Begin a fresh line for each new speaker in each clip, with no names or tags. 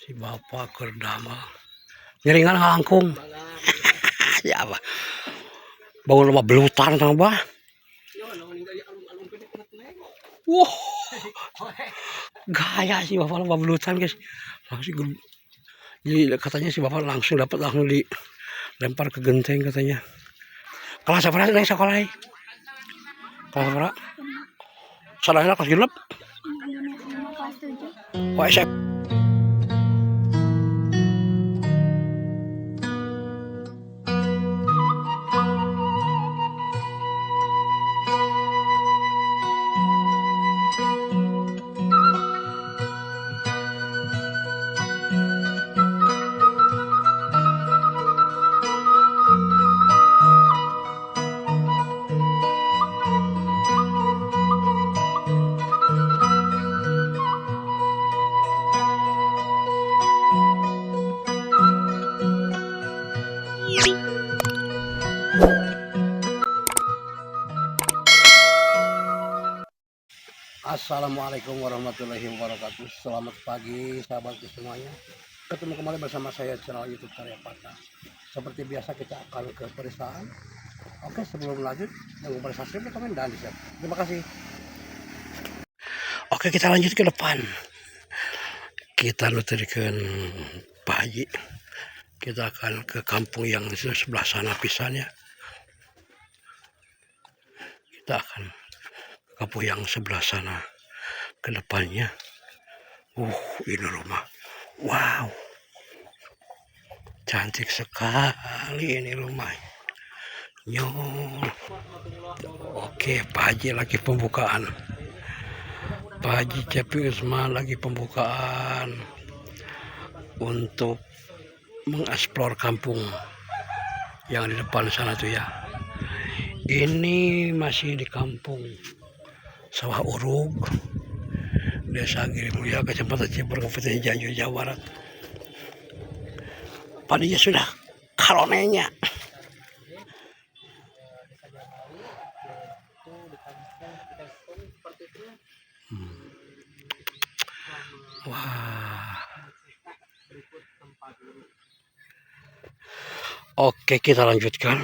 Si bapak kerdama ngiringan ngangkung. Ya apa bangun rumah belutan sama bah. Wah gaya si bapak rumah belutan guys, langsung jadi katanya si bapak langsung dapat, langsung dilempar ke genteng katanya. Kelas apa nih sekolah? Kelas apa? Salahnya kelas genep. Wah, Assalamualaikum warahmatullahi wabarakatuh. Selamat pagi sahabatku semuanya. Ketemu kembali bersama saya channel YouTube Karya Patah. Seperti biasa kita akan ke perusahaan. Oke, sebelum lanjut jangan lupa subscribe, komen, dan di share. Terima kasih. Oke, kita lanjut ke depan. Kita nuturkan Pak Haji. Kita akan ke kampung yang sebelah sana pisannya. Kita akan ke kampung yang sebelah sana ke depannya. Ini rumah. Wow. Cantik sekali ini rumah. Oke, Pak Haji lagi pembukaan. Pak Haji Cepi Usman lagi pembukaan untuk mengeksplor kampung yang di depan sana tuh ya. Ini masih di kampung Sawah Urug, Desa Girimulya, Kecamatan Ciber, Kabupaten Cianjur, Jawa Barat. Padinya sudah karonenya. Wah. Oke, kita lanjutkan.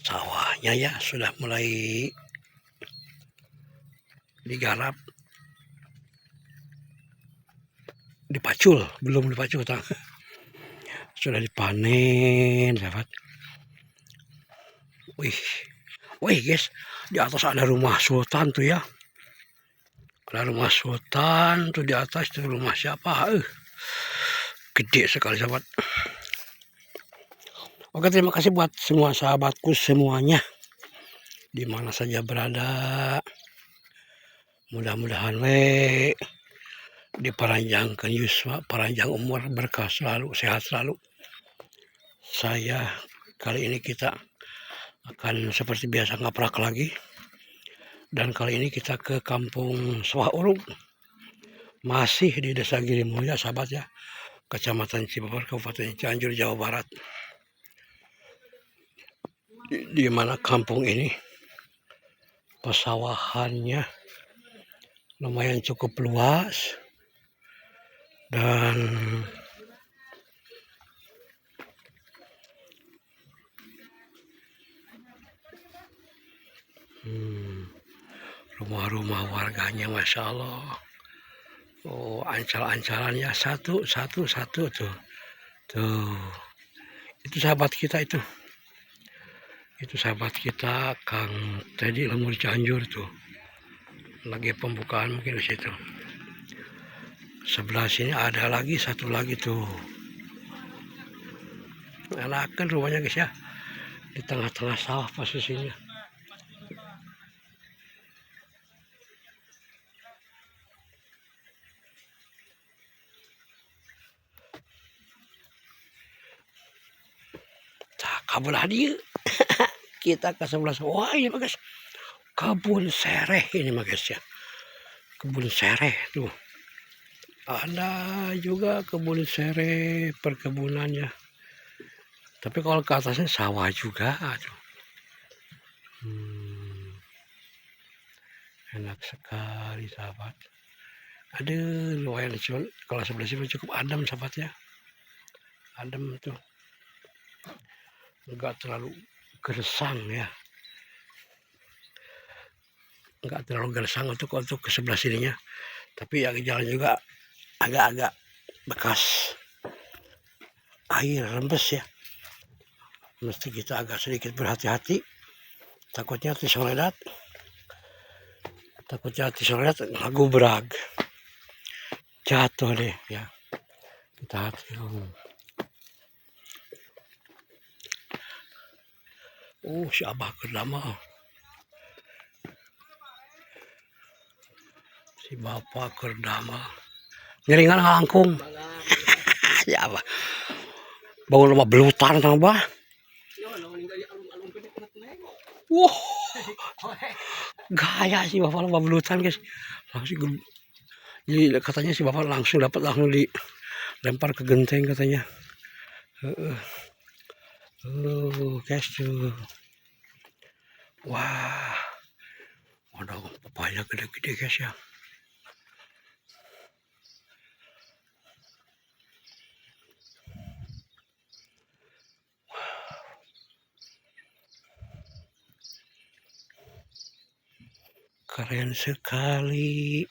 Sawahnya ya sudah mulai digarap. Dipacul, belum dipacul, sudah dipanen, sahabat. Wih guys, di atas ada rumah sultan tuh ya. Ada rumah sultan tuh di atas, tuh rumah siapa? Gede sekali sahabat. Oke, terima kasih buat semua sahabatku semuanya, di mana saja berada. Mudah-mudahan dipanjangkan yuswa, panjang umur, berkah selalu, sehat selalu. Saya kali ini kita akan seperti biasa ngaprak lagi, dan kali ini kita ke kampung Sawah Urug, masih di Desa Girimulya sahabat ya, Kecamatan Ciber, Kabupaten Cianjur, Jawa Barat. Di mana kampung ini pesawahannya lumayan cukup luas, dan rumah-rumah warganya Masya Allah. Ancal-ancalannya satu tuh. Itu sahabat kita itu sahabat kita Kang Teddy Lemur Cianjur tuh lagi pembukaan mungkin di situ. Sebelah sini ada lagi satu lagi tuh. Enakan rumahnya guys ya, di tengah-tengah sawah posisinya. Kabun hadir. Kita ke sebelah. Wah ini guys, kebun sereh ini guys ya. Kebun sereh tuh. Ada juga kebun sereh perkebunannya. Tapi kalau ke atasnya sawah juga tuh. Enak sekali sahabat. Aduh, lumayan kalau sebelah sini cukup adem sahabat ya. Adem tuh, enggak terlalu gersang ya, enggak terlalu gersang untuk ke sebelah sininya. Tapi yang jalan juga agak-agak bekas air rembes ya. Mesti kita agak sedikit berhati-hati. Takutnya tisoledat ngagubrak, jatuh deh ya. Kita hati. Si Abah Kerdama, si Bapak Kerdama ngeringan langkung. Ya Abah bangun rumah belutan sama Abah. Wah, gaya sih Bapak rumah belutan guys. Langsung jadi katanya si Bapak langsung dilempar ke genteng katanya. Guys tuh. Wah, ada pepaya gede-gede guys ya. Keren sekali.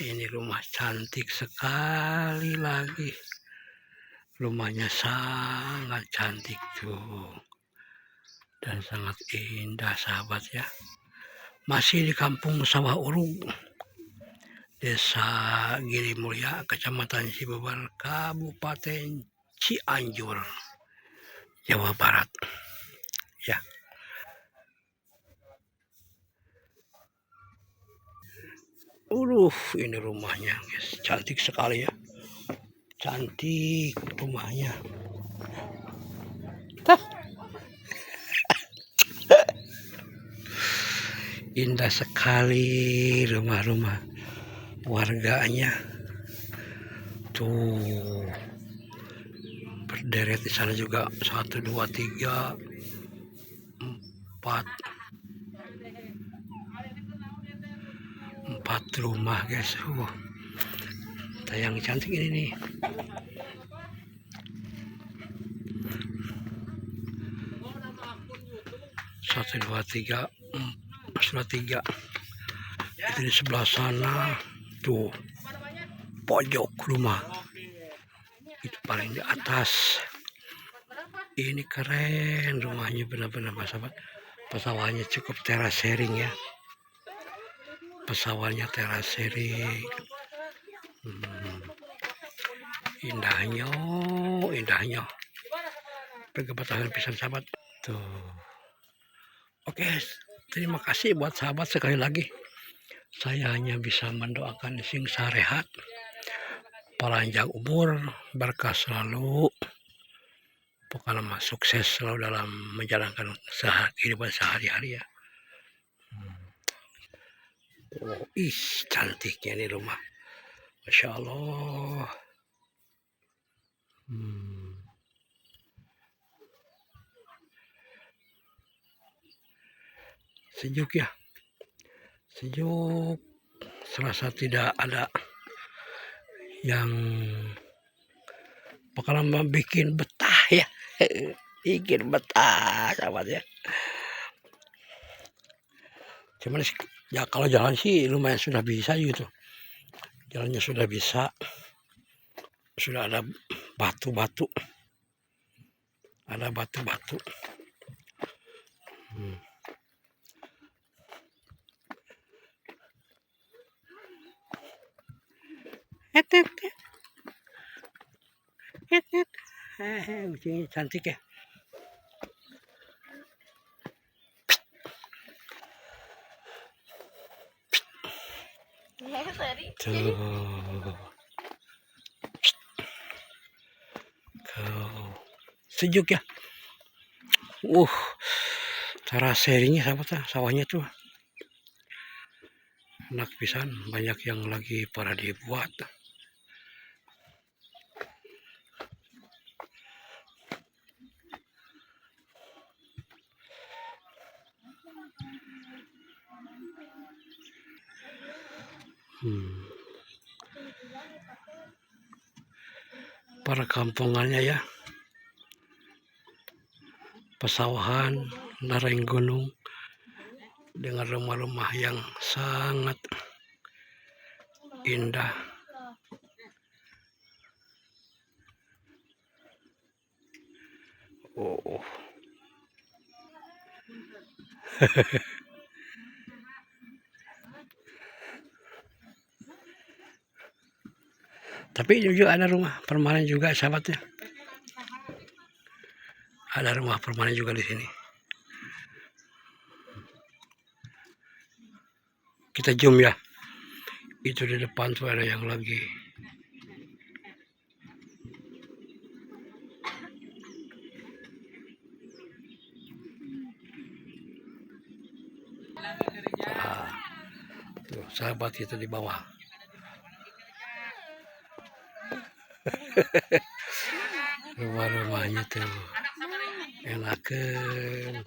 Ini rumah cantik sekali lagi. Rumahnya sangat cantik tuh. Dan sangat indah sahabat ya. Masih di kampung Sawah Urug, Desa Giri Mulya, Kecamatan Cibeber, Kabupaten Cianjur, Jawa Barat. Ya. Ini rumahnya guys, cantik sekali ya. Cantik rumahnya. Indah sekali rumah-rumah warganya. Tuh berderet di sana juga 1, 2, 3, 4 rumah guys. Yang cantik ini nih. 1, 2, 3, 3. Itu di sebelah sana tuh pojok rumah itu paling di atas. Ini keren rumahnya benar-benar sahabat. Pesawatnya cukup teras sharing ya. Pesawatnya teras sharing. Indahnya. Pergebetahan pisan sahabat tuh. Oke, terima kasih buat sahabat sekali lagi. Saya hanya bisa mendoakan sing sarehat, panjang umur, berkah selalu, pokoknya sukses selalu dalam menjalankan kehidupan sehari-hari ya. Cantiknya nih rumah, Masya Allah. Sejuk ya, sejuk, serasa tidak ada yang bakalan bikin betah ya. Bikin betah sahabat ya. Cuman ya kalau jalan sih lumayan sudah bisa gitu, jalannya sudah bisa, sudah ada batu-batu, Ujungnya cantik ya. Tuh. Sejuk ya. Cara sharingnya sahabat, sawahnya tuh enak pisan, banyak yang lagi pada dibuat. Perkampungannya ya, pesawahan, lereng gunung dengan rumah-rumah yang sangat indah. Oh. Tapi juga ada rumah permanen juga sahabatnya. Ada rumah permanen juga di sini. Kita zoom ya. Itu di depan tuh ada yang lagi. Tuh, sahabat kita di bawah. Rumah-rumahnya tuh enakan.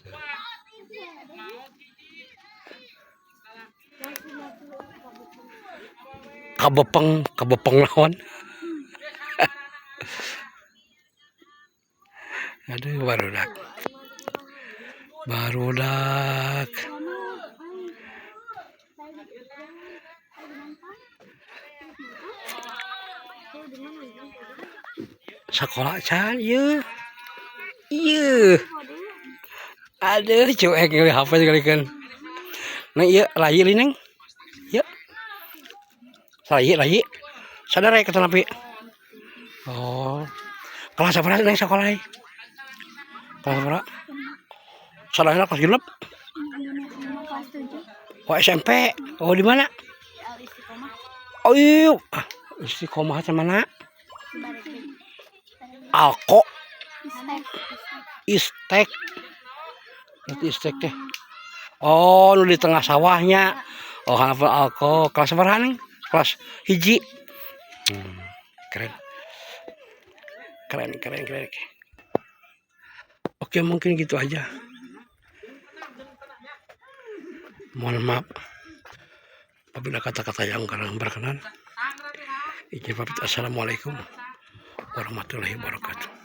Kabepeng lawan. Aduh, barudak. Sekolah can, iya. Aduh, cuek kali HP kali kan. Nah, iya, layi lineng. Iya. Layi. Sadar ya kata napi. Oh. Kelas apa neng sekolah? Kelas berapa? Salahnya kelas genep. Oh, SMP. Oh, di mana? Oh, iya. Istiqomah mana? Alko. Istek. Berarti istek teh. Oh, lu di tengah sawahnya. Oh, hafal alko. Kelas berapa nih? Kelas hiji. Keren. Oke, mungkin gitu aja. Mohon maaf apabila kata-kata yang kurang berkenan. Izin pamit. Assalamualaikum warahmatullahi wabarakatuh.